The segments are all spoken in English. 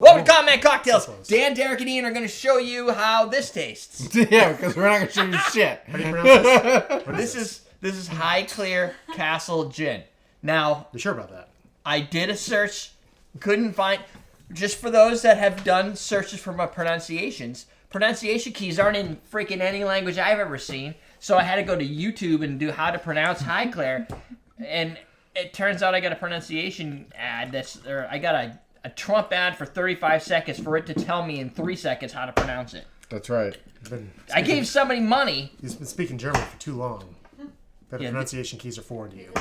Welcome to Comment Cocktails. Dan, Derek, and Ian are going to show you how this tastes. Yeah, because we're not going to show you shit. How do you pronounce this? This is Highclere Castle Gin. Now, you sure about that? I did a search, couldn't find. Just for those that have done searches for my pronunciations, pronunciation keys aren't in freaking any language I've ever seen. So I had to go to YouTube and do how to pronounce Highclere, and it turns out I got a pronunciation ad I got a Trump ad for 35 seconds for it to tell me in 3 seconds how to pronounce it. That's right. I gave somebody money. He's been speaking German for too long. The pronunciation keys are foreign to you.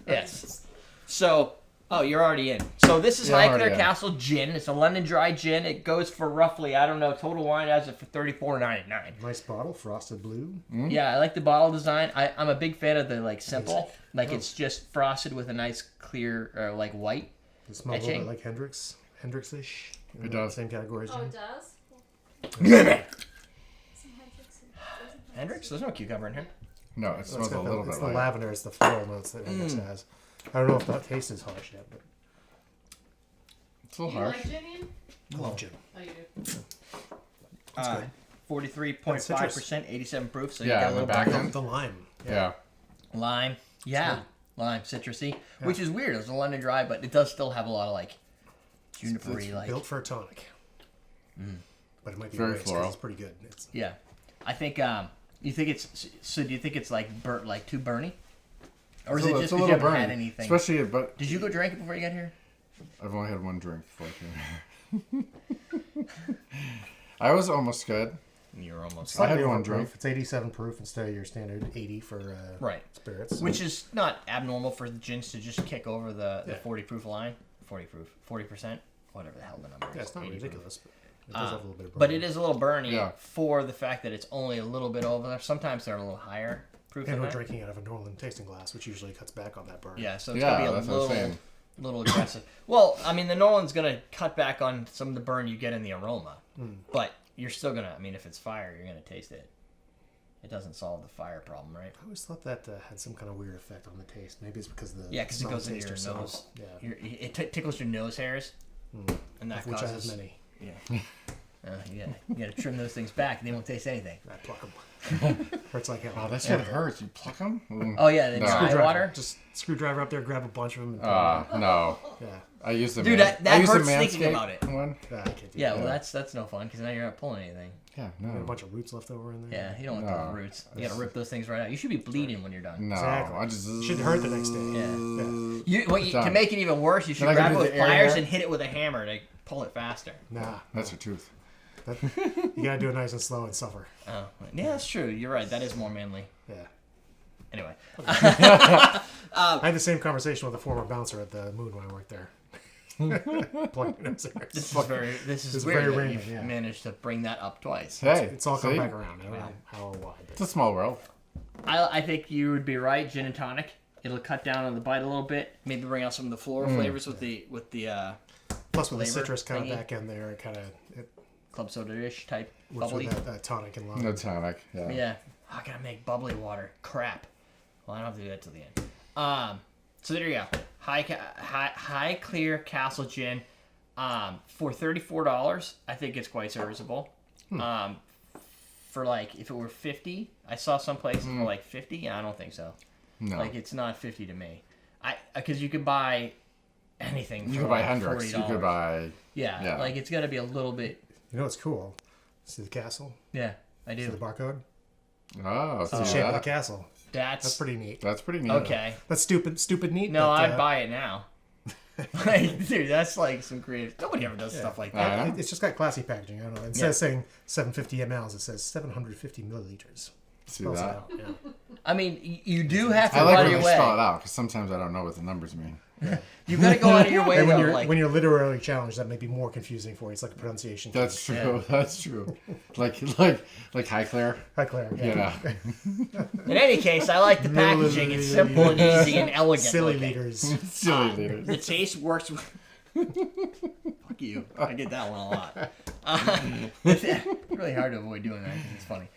Yes. So, oh, you're already in. So this is Highclere Castle Gin. It's a London dry gin. It goes for roughly, I don't know, total wine has it for $34.99. Nice bottle, frosted blue. Mm-hmm. Yeah, I like the bottle design. I'm a big fan of the simple. It's just frosted with a nice clear white. It smells a little bit like Hendrix-ish. It does. Same category as Oh, gin. it does? Hendrix? There's no cucumber in here. No, it smells a little bit It's like the lavender, it's the floral notes that Hendrix has. I don't know if that taste is harsh yet, but it's a little You harsh. like gin, Ian? I love gin. Oh, you do? That's good. 43.5%, 87 proof. So you Yeah, got a on the little back bit end. The lime. Yeah. lime. Yeah, lime, citrusy, which is weird. It's a London dry, but it does still have a lot of juniper-y, Built for a tonic. But it might be Very raised 'cause floral. it's pretty good. It's, yeah. I think. You think it's so? Do you think it's burnt, too burny, or is it just because you haven't had anything? Especially, but Did you go drink it before you got here? I've only had one drink before I came here. I was almost good. You're almost I had slightly one overproof. drink. It's 87 proof instead of your standard 80 for spirits. which is not abnormal for the gins to just kick over the 40 proof line, 40%, whatever the hell the number is. Yeah, it's not 80 proof. ridiculous, but it does have a little bit of burn. But it is a little burny Yeah. for the fact that it's only a little bit over. Sometimes they're a little higher proof And than we're that. drinking out of a Norland tasting glass, which usually cuts back on that burn. Yeah, so it's Yeah, gonna that's be what a I'm saying. little aggressive. Well, I mean, the Nolan's gonna cut back on some of the burn you get in the aroma, but you're still gonna. I mean, if it's fire, you're gonna taste it. It doesn't solve the fire problem, right? I always thought that had some kind of weird effect on the taste. Maybe it's because the Yeah, because it goes into your non-taster nose. Yeah, It tickles your nose hairs, and that of which I causes. have many. Yeah. You gotta trim those things back, and they won't taste anything. I pluck them. Hurts like hell. Oh, that shit hurts. You pluck them? Oh yeah, the No. dry Screwdriver. water. Just screwdriver up there, grab a bunch of them. And No. yeah. I used the Dude, I that used the hurts thinking Manscaped about it. one. I can't do Yeah, that. well that's no fun because now you're not pulling anything. Yeah, Got a no. bunch of roots left over in there. Yeah, you don't want No. those roots. You gotta rip those things right out. You should be bleeding when you're done. No. Exactly. I just... Shouldn't hurt the next day. Yeah. To Done. make it even worse, you should Then I grab can it do with the air pliers hair. and hit it with a hammer to pull it faster. Nah. That's your tooth. You gotta do it nice and slow and suffer. Oh, yeah, that's true. You're right. That is more manly. Yeah. Anyway, I had the same conversation with a former bouncer at the Moon when I worked there. Plugging nose hairs. this is It's weird very that random, you've yeah. managed to bring that up twice. Hey, It's all come see? back around. I don't know how or why. It's a small world. I think you would be right. Gin and tonic. It'll cut down on the bite a little bit. Maybe bring out some of the floral flavors with the Plus with the flavor citrus kind of thingy. back in there, it kind of club soda-ish type works bubbly. with that tonic and lime. No tonic. Yeah. Yeah. I gotta make bubbly water. Crap. Well, I don't have to do that till the end. So there you go. Highclere Castle Gin. For $34, I think it's quite serviceable. For if it were $50, I saw some places for $50. I don't think so. No. It's not $50 to me. Because you could buy anything. You for could buy $40. Hendrix. You could buy... Yeah. It's gotta be a little bit. You know what's cool? See the castle? Yeah, I See do. the barcode? Oh, It's the see shape of the that? castle. That's That's pretty neat. That's pretty neat. okay. That's stupid neat. No, but, I'd buy it now. Dude, that's some creative. Nobody ever does stuff like that. I know. It's just got classy packaging. I don't know. Instead of saying 750 mLs, it says 750 milliliters. See Spells it that? out, yeah. I mean, you do have to I go like out when of they your way. spell it out because sometimes I don't know what the numbers mean. You've got to go out of your way, And though. when you're literally challenged, that may be more confusing for you. It's like a pronunciation. That's true. Yeah. That's true. like Highclere. Hi, Claire. Yeah. In any case, I like the packaging. It's simple and easy and elegant. Silly looking. leaders. Silly leaders. The taste works. Fuck you. I get that one a lot. It's really hard to avoid doing that because it's funny.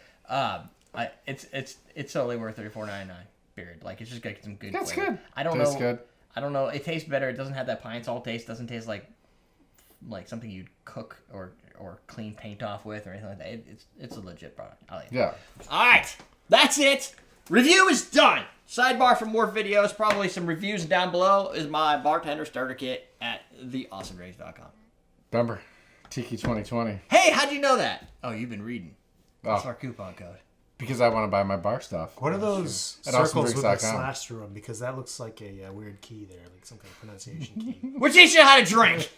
It's totally worth $34.99. Period. It's just got some good. That's flavor. good. I don't Tastes know. good. I don't know. It tastes better. It doesn't have that pine salt taste. Doesn't taste like like something you'd cook or clean paint off with or anything like that. It's a legit product. I like it. Yeah. All right, that's it. Review is done. Sidebar for more videos, probably some reviews down below, is my bartender starter kit at theawesomerage.com. Remember, Tiki 2020. Hey, how'd you know that? Oh, you've been reading. That's Oh, our coupon code. because I want to buy my bar stuff. What are those At circles with a awesomedrinks.com. slash through them? Because that looks like a weird key there, like some kind of pronunciation key. We're teaching you how to drink.